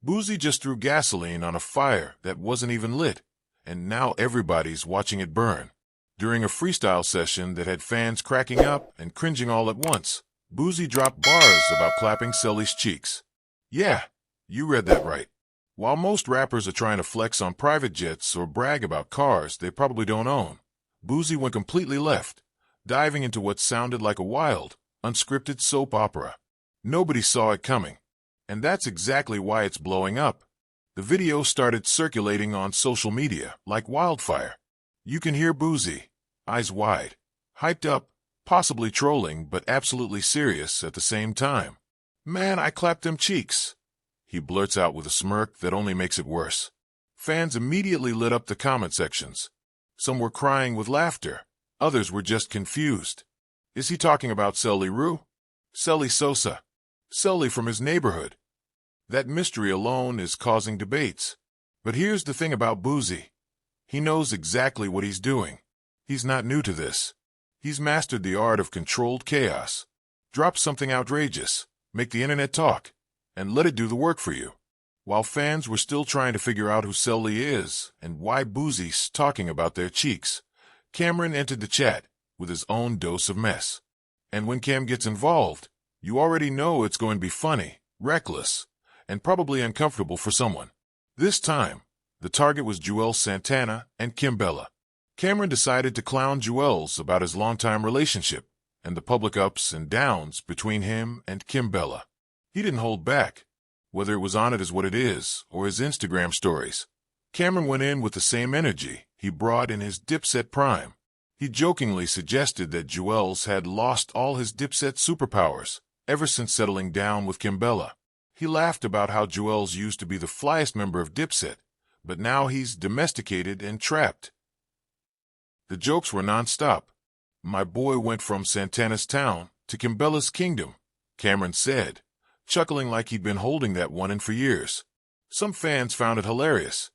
Boozy just threw gasoline on a fire that wasn't even lit, and now everybody's watching it burn. During a freestyle session that had fans cracking up and cringing all at once, Boozy dropped bars about clapping Celly's cheeks. Yeah, you read that right. While most rappers are trying to flex on private jets or brag about cars they probably don't own, Boozy went completely left, diving into what sounded like a wild, unscripted soap opera. Nobody saw it coming, and that's exactly why it's blowing up. The video started circulating on social media like wildfire. You can hear Boozy, eyes wide, hyped up, possibly trolling but absolutely serious at the same time. "Man, I clapped them cheeks," he blurts out with a smirk that only makes it worse. Fans immediately lit up the comment sections. Some were crying with laughter. Others were just confused. Is he talking about Celly Rue? Celly Sosa? Celly from his neighborhood? That mystery alone is causing debates. But here's the thing about Boozy. He knows exactly what he's doing. He's not new to this. He's mastered the art of controlled chaos. Drop something outrageous, make the internet talk, and let it do the work for you. While fans were still trying to figure out who Celly is and why Boozy's talking about their cheeks, Camron entered the chat with his own dose of mess. And when Cam gets involved, you already know it's going to be funny, reckless, and probably uncomfortable for someone. This time, the target was Juelz Santana and Kimbella. Camron decided to clown Juelz about his longtime relationship and the public ups and downs between him and Kimbella. He didn't hold back, whether it was on It Is What It Is or his Instagram stories. Camron went in with the same energy he brought in his Dipset prime. He jokingly suggested that Juelz had lost all his Dipset superpowers ever since settling down with Kimbella. He laughed about how Juelz used to be the flyest member of Dipset, but now he's domesticated and trapped. The jokes were non-stop. "My boy went from Santana's town to Kimbella's kingdom," Camron said, chuckling like he'd been holding that one in for years. Some fans found it hilarious.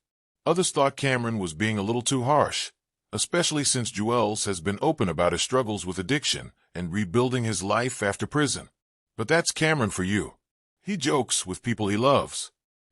Others thought Camron was being a little too harsh, especially since Juelz has been open about his struggles with addiction and rebuilding his life after prison. But that's Camron for you. He jokes with people he loves.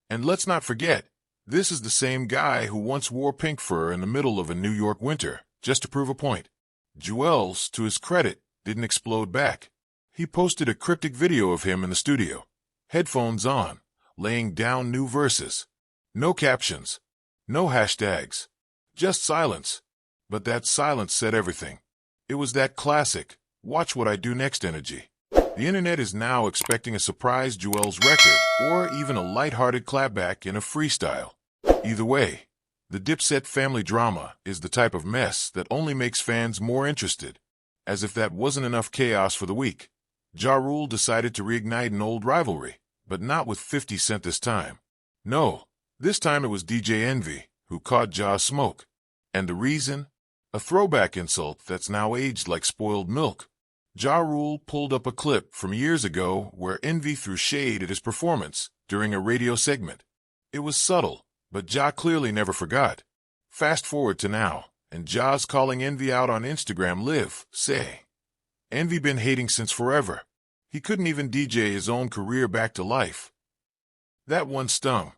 And let's not forget, this is the same guy who once wore pink fur in the middle of a New York winter, just to prove a point. Juelz, to his credit, didn't explode back. He posted a cryptic video of him in the studio, headphones on, laying down new verses. No captions, no hashtags, just silence. But that silence said everything. It was that classic, watch what I do next energy. The internet is now expecting a surprise Juelz record or even a lighthearted clapback in a freestyle. Either way, the Dipset family drama is the type of mess that only makes fans more interested. As if that wasn't enough chaos for the week, Ja Rule decided to reignite an old rivalry, but not with 50 Cent this time. No, this time it was DJ Envy who caught Ja's smoke. And the reason? A throwback insult that's now aged like spoiled milk. Ja Rule pulled up a clip from years ago where Envy threw shade at his performance during a radio segment. It was subtle, but Ja clearly never forgot. Fast forward to now, and Ja's calling Envy out on Instagram Live, say. Envy been hating since forever. He couldn't even DJ his own career back to life. That one stung,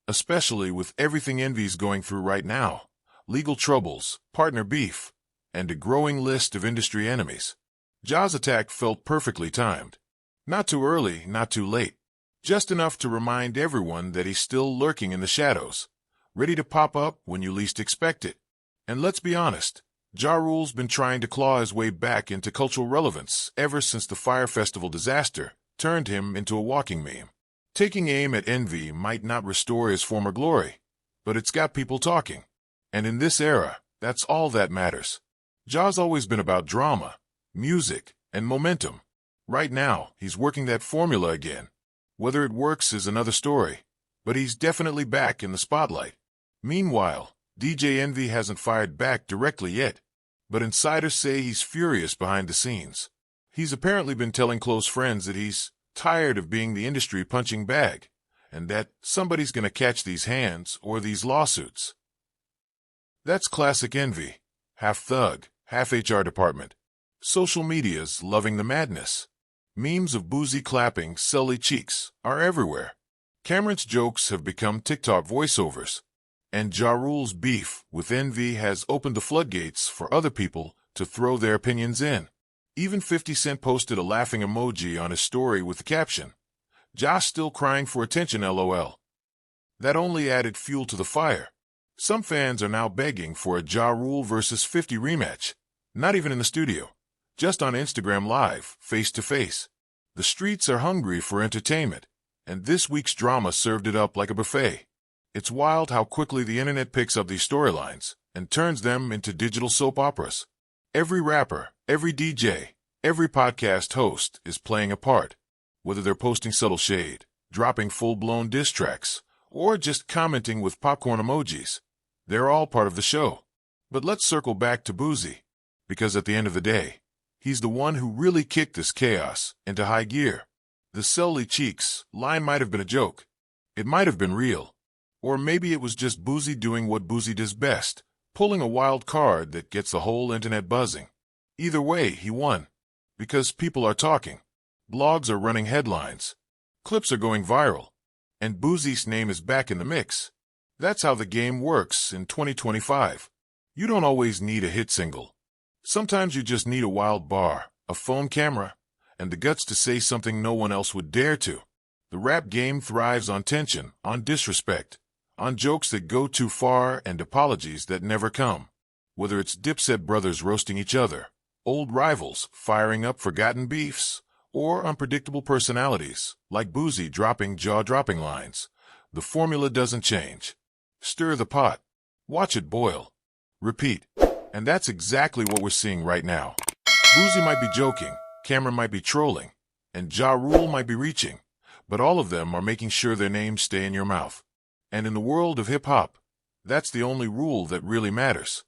especially with everything Envy's going through right now. Legal troubles, partner beef, and a growing list of industry enemies. Ja's attack felt perfectly timed. Not too early, not too late. Just enough to remind everyone that he's still lurking in the shadows, ready to pop up when you least expect it. And let's be honest, Ja Rule's been trying to claw his way back into cultural relevance ever since the Fyre Festival disaster turned him into a walking meme. Taking aim at Envy might not restore his former glory, but it's got people talking. And in this era, that's all that matters. Ja's always been about drama, music, and momentum. Right now, he's working that formula again. Whether it works is another story, but he's definitely back in the spotlight. Meanwhile, DJ Envy hasn't fired back directly yet, but insiders say he's furious behind the scenes. He's apparently been telling close friends that he's tired of being the industry punching bag, and that somebody's gonna catch these hands or these lawsuits. That's classic Envy, half thug, half HR department. Social media's loving the madness. Memes of Boozy clapping Celly cheeks are everywhere. Camron's jokes have become TikTok voiceovers, and Ja Rule's beef with Envy has opened the floodgates for other people to throw their opinions in. Even 50 Cent posted a laughing emoji on his story with the caption, "Josh still crying for attention, LOL." That only added fuel to the fire. Some fans are now begging for a Ja Rule vs. 50 rematch, not even in the studio, just on Instagram Live, face-to-face. The streets are hungry for entertainment, and this week's drama served it up like a buffet. It's wild how quickly the internet picks up these storylines and turns them into digital soap operas. Every rapper, every DJ, every podcast host is playing a part, whether they're posting subtle shade, dropping full-blown diss tracks, or just commenting with popcorn emojis. They're all part of the show. But let's circle back to Boozy, because at the end of the day, he's the one who really kicked this chaos into high gear. The Celly cheeks line might have been a joke. It might have been real. Or maybe it was just Boozy doing what Boozy does best, pulling a wild card that gets the whole internet buzzing. Either way, he won. Because people are talking. Blogs are running headlines. Clips are going viral. And Boozy's name is back in the mix. That's how the game works in 2025. You don't always need a hit single. Sometimes you just need a wild bar, a phone camera, and the guts to say something no one else would dare to. The rap game thrives on tension, on disrespect, on jokes that go too far and apologies that never come. Whether it's Dipset brothers roasting each other, old rivals firing up forgotten beefs, or unpredictable personalities like Boozy dropping jaw-dropping lines, the formula doesn't change. Stir the pot. Watch it boil. Repeat. And that's exactly what we're seeing right now. Boozy might be joking, Camron might be trolling, and Ja Rule might be reaching, but all of them are making sure their names stay in your mouth. And in the world of hip-hop, that's the only rule that really matters.